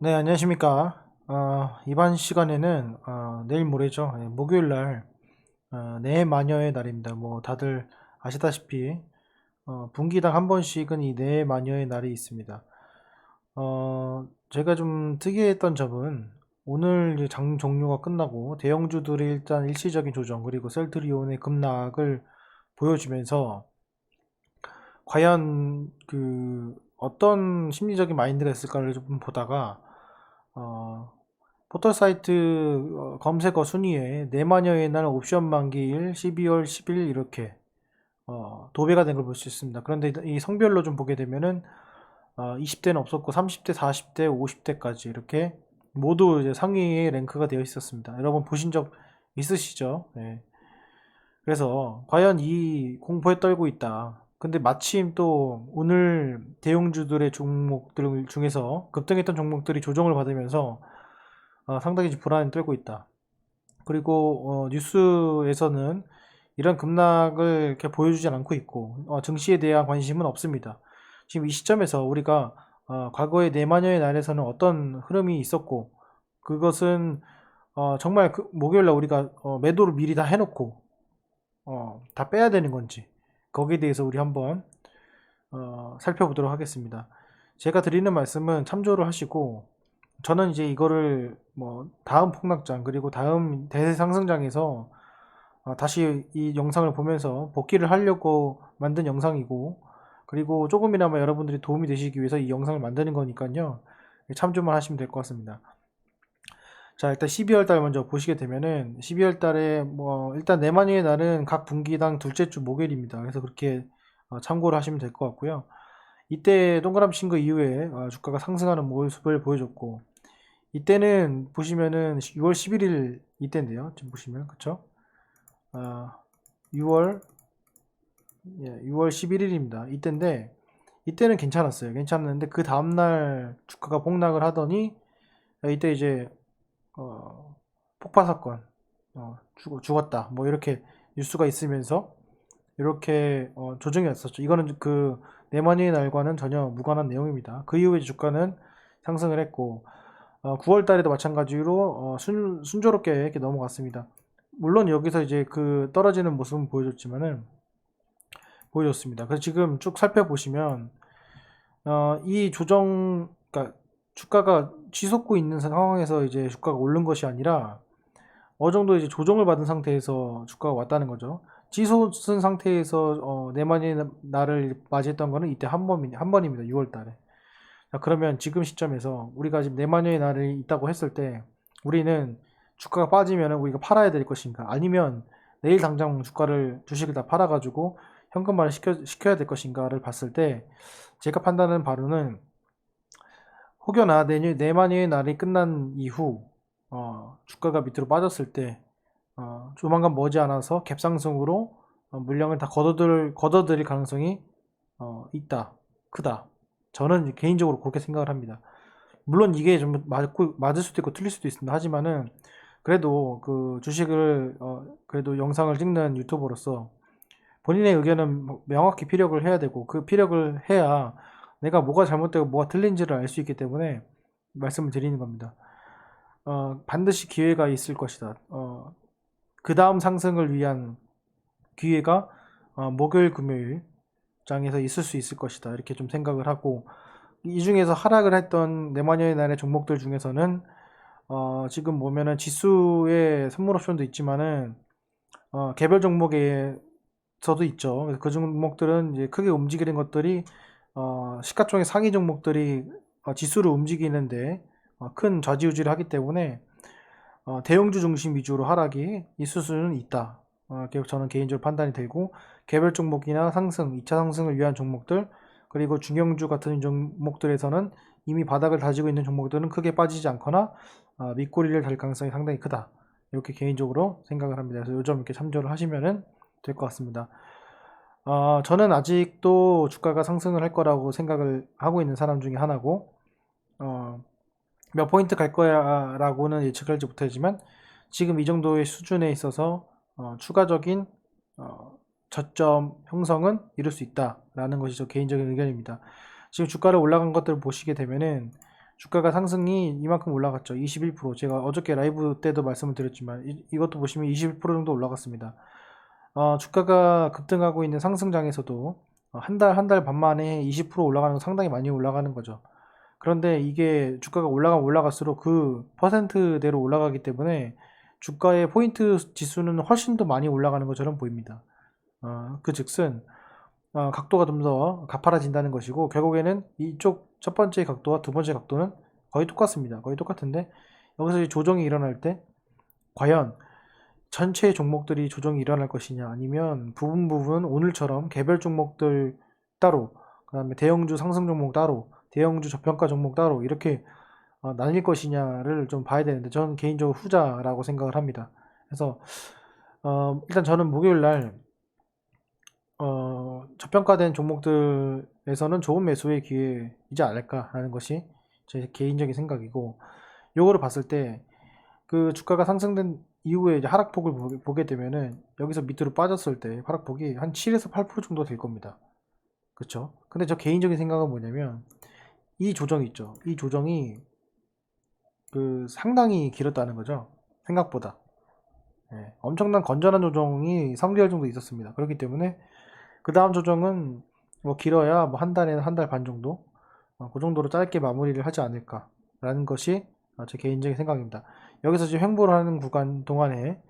네, 안녕하십니까. 이번 시간에는 내일 모레죠. 예, 목요일 날 내마녀의 날입니다. 뭐 다들 아시다시피 분기당 한 번씩은 이 내마녀의 날이 있습니다. 제가 좀 특이했던 점은 오늘 이제 장 종료가 끝나고 대형주들이 일단 일시적인 조정 그리고 셀트리온의 급락을 보여주면서 과연 그 어떤 심리적인 마인드가 있을까를 좀 보다가 어, 포털 사이트 검색어 순위에 내마녀의 날 옵션 만기일 12월 10일 이렇게 도배가 된 걸 볼 수 있습니다. 그런데 이 성별로 좀 보게 되면은 20대는 없었고 30대, 40대, 50대까지 이렇게 모두 이제 상위에 랭크가 되어 있었습니다. 여러분 보신 적 있으시죠? 네. 그래서 과연 이 공포에 떨고 있다. 근데 마침 또 오늘 대형주들의 종목들 중에서 급등했던 종목들이 조정을 받으면서 상당히 불안에 떨고 있다. 그리고 뉴스에서는 이런 급락을 이렇게 보여주지 않고 있고 증시에 대한 관심은 없습니다. 지금 이 시점에서 우리가 과거의 내마녀의 날에서는 어떤 흐름이 있었고 그것은 정말 그 목요일 날 우리가 매도를 미리 다 해놓고 다 빼야 되는 건지 거기에 대해서 우리 한번 살펴보도록 하겠습니다. 제가 드리는 말씀은 참조를 하시고 저는 이제 이거를 뭐 다음 폭락장 그리고 다음 대세 상승장에서 다시 이 영상을 보면서 복귀를 하려고 만든 영상이고 그리고 조금이나마 여러분들이 도움이 되시기 위해서 이 영상을 만드는 거니까요. 참조만 하시면 될 것 같습니다. 자, 일단 12월 달 먼저 보시게 되면은 12월 달에 뭐 일단 내만위의 날은 각 분기당 둘째 주 목요일입니다. 그래서 그렇게 참고를 하시면 될 것 같고요. 이때 동그라미 친 거 이후에 주가가 상승하는 모습을 보여줬고 이때는 보시면은 6월 11일 이때인데요. 지금 보시면 그쵸? 6월 6월 11일입니다. 이때인데 이때는 괜찮았어요. 괜찮았는데 그 다음날 주가가 폭락을 하더니 이때 이제 폭파 사건 죽었다 뭐 이렇게 뉴스가 있으면서 이렇게 조정이 왔었죠. 이거는 그 네마니의 날과는 전혀 무관한 내용입니다. 그 이후에 주가는 상승을 했고 9월 달에도 마찬가지로 순조롭게 이렇게 넘어갔습니다. 물론 여기서 이제 그 떨어지는 모습은 보여줬습니다. 그래서 지금 쭉 살펴보시면 이 조정, 그러니까 주가가 치솟고 있는 상황에서 이제 주가가 오른 것이 아니라 어느 정도 이제 조정을 받은 상태에서 주가가 왔다는 거죠. 치솟은 상태에서 네마니 날을 맞이했던 거는 이때 한 번입니다. 6월 달에. 자, 그러면 지금 시점에서 우리가 지금 네마니의 날이 있다고 했을 때 우리는 주가가 빠지면 우리가 팔아야 될 것인가 아니면 내일 당장 주식을 다 팔아가지고 현금화를 시켜야 될 것인가를 봤을 때 제가 판단하는 바로는 혹여나 네마니의 날이 끝난 이후 주가가 밑으로 빠졌을 때 조만간 머지않아서 갭상승으로 물량을 다 걷어들일 가능성이 있다. 크다. 저는 개인적으로 그렇게 생각을 합니다. 물론 이게 좀 맞을 수도 있고 틀릴 수도 있습니다. 하지만은 그래도 그 주식을 그래도 영상을 찍는 유튜버로서 본인의 의견은 명확히 피력을 해야 되고 그 피력을 해야 내가 뭐가 잘못되고 뭐가 틀린지를 알 수 있기 때문에 말씀을 드리는 겁니다. 반드시 기회가 있을 것이다. 그 다음 상승을 위한 기회가 목요일, 금요일 장에서 있을 수 있을 것이다. 이렇게 좀 생각을 하고 이 중에서 하락을 했던 네마녀의 날의 종목들 중에서는 지금 보면은 지수의 선물 옵션도 있지만은 개별 종목에서도 있죠. 그래서 그 종목들은 이제 크게 움직이는 것들이 시가총액 상위 종목들이 지수를 움직이는데 큰 좌지우지를 하기 때문에 대형주 중심 위주로 하락이 있을 수는 있다. 저는 개인적으로 판단이 되고 개별 종목이나 상승, 2차 상승을 위한 종목들 그리고 중형주 같은 종목들에서는 이미 바닥을 다지고 있는 종목들은 크게 빠지지 않거나 밑꼬리를 달 가능성이 상당히 크다. 이렇게 개인적으로 생각을 합니다. 그래서 요점 이렇게 참조를 하시면 될 것 같습니다. 저는 아직도 주가가 상승을 할 거라고 생각을 하고 있는 사람 중에 하나고 몇 포인트 갈 거야 라고는 예측하지 못하지만 지금 이 정도의 수준에 있어서 추가적인 저점 형성은 이룰 수 있다 라는 것이 저 개인적인 의견입니다. 지금 주가를 올라간 것들을 보시게 되면은 주가가 상승이 이만큼 올라갔죠. 21%. 제가 어저께 라이브 때도 말씀을 드렸지만 이것도 보시면 21% 정도 올라갔습니다. 주가가 급등하고 있는 상승장에서도 한 달 반 만에 20% 올라가는 건 상당히 많이 올라가는 거죠. 그런데 이게 주가가 올라갈수록 그 퍼센트대로 올라가기 때문에 주가의 포인트 지수는 훨씬 더 많이 올라가는 것처럼 보입니다. 그 즉슨 각도가 좀 더 가파라진다는 것이고, 결국에는 이쪽 첫 번째 각도와 두 번째 각도는 거의 똑같습니다. 거의 똑같은데 여기서 조정이 일어날 때 과연 전체 종목들이 조정이 일어날 것이냐, 아니면 부분 오늘처럼 개별 종목들 따로, 그 다음에 대형주 상승 종목 따로, 대형주 저평가 종목 따로 이렇게 나뉠 것이냐를 좀 봐야 되는데, 저는 개인적으로 후자라고 생각을 합니다. 그래서 일단 저는 목요일 날 저평가된 종목들에서는 좋은 매수의 기회이지 않을까라는 것이 제 개인적인 생각이고, 요거를 봤을 때 그 주가가 상승된 이후에 이제 하락폭을 보게 되면은 여기서 밑으로 빠졌을 때 하락폭이 한 7에서 8% 정도 될 겁니다. 그쵸? 근데 저 개인적인 생각은 뭐냐면, 이 조정이 있죠. 이 조정이 그 상당히 길었다는 거죠. 생각보다. 엄청난 건전한 조정이 3개월 정도 있었습니다. 그렇기 때문에 그 다음 조정은 뭐 길어야 뭐 한 달에는 한 달 반 정도, 그 정도로 짧게 마무리를 하지 않을까라는 것이 제 개인적인 생각입니다. 여기서 지금 횡보를 하는 구간 동안에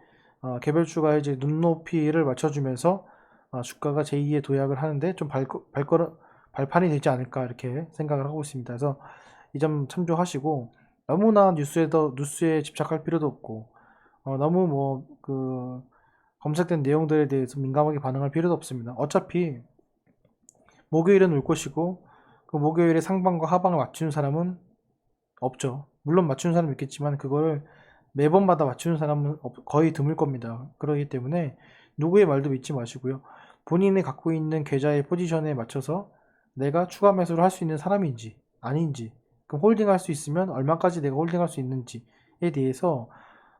개별주가 이제 눈높이를 맞춰주면서 주가가 제2의 도약을 하는데 좀 발판이 되지 않을까 이렇게 생각을 하고 있습니다. 그래서 이 점 참조하시고, 너무나 뉴스에 집착할 필요도 없고, 너무 뭐 그 검색된 내용들에 대해서 민감하게 반응할 필요도 없습니다. 어차피 목요일은 올 것이고, 그 목요일에 상방과 하방을 맞추는 사람은 없죠. 물론 맞추는 사람은 있겠지만 그거를 매번마다 맞추는 사람은 거의 드물 겁니다. 그렇기 때문에 누구의 말도 믿지 마시고요. 본인이 갖고 있는 계좌의 포지션에 맞춰서 내가 추가 매수를 할 수 있는 사람인지 아닌지, 그럼 홀딩할 수 있으면 얼마까지 내가 홀딩할 수 있는지에 대해서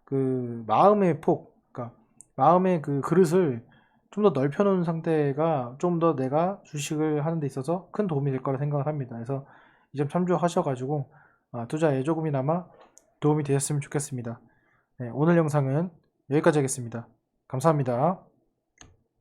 그 마음의 폭, 그러니까 마음의 그 그릇을 좀 더 넓혀놓은 상태가 좀 더 내가 주식을 하는 데 있어서 큰 도움이 될 거라 생각을 합니다. 그래서 이 점 참조하셔가지고 투자에 조금이나마 도움이 되셨으면 좋겠습니다. 네, 오늘 영상은 여기까지 하겠습니다. 감사합니다.